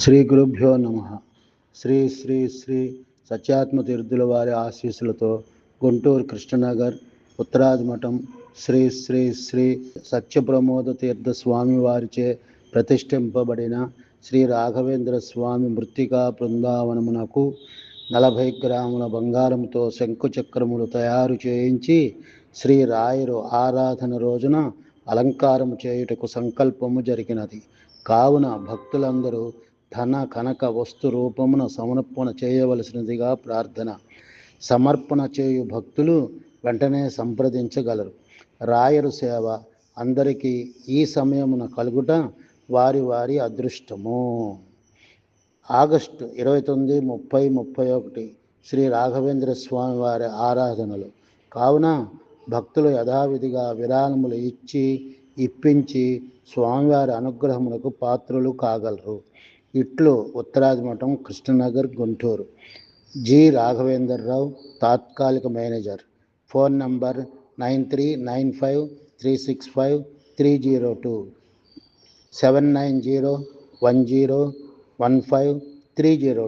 శ్రీ గురుభ్యో నమ. శ్రీ శ్రీ శ్రీ సత్యాత్మ తీర్థుల వారి ఆశీస్సులతో గుంటూరు కృష్ణనగర్ ఉత్తరాజమఠం శ్రీ శ్రీ శ్రీ సత్యప్రమోద తీర్థ స్వామి వారిచే ప్రతిష్ఠింపబడిన శ్రీ రాఘవేంద్ర స్వామి మృత్తికా బృందావనమునకు 40 గ్రాముల బంగారంతో శంకుచక్రములు తయారు చేయించి శ్రీ రాయరు ఆరాధన రోజున అలంకారం చేయుటకు సంకల్పము జరిగినది. కావున భక్తులందరూ ధన కనక వస్తు రూపమున సమర్పణ చేయవలసినదిగా ప్రార్థన. సమర్పణ చేయు భక్తులు వెంటనే సంప్రదించగలరు. రాయరు సేవ అందరికీ ఈ సమయమున కలుగుట వారి వారి అదృష్టము. ఆగస్టు 29, 30, 31 శ్రీ రాఘవేంద్ర స్వామి వారి ఆరాధనలు కావున భక్తులు యథావిధిగా విరాళములు ఇప్పించి స్వామివారి అనుగ్రహములకు పాత్రులు కాగలరు. ఇట్లు ఉత్తరాజమఠం, కృష్ణనగర్, గుంటూరు. జి. రాఘవేంద్రరావు, తాత్కాలిక మేనేజర్. Phone number 9395365302 790101530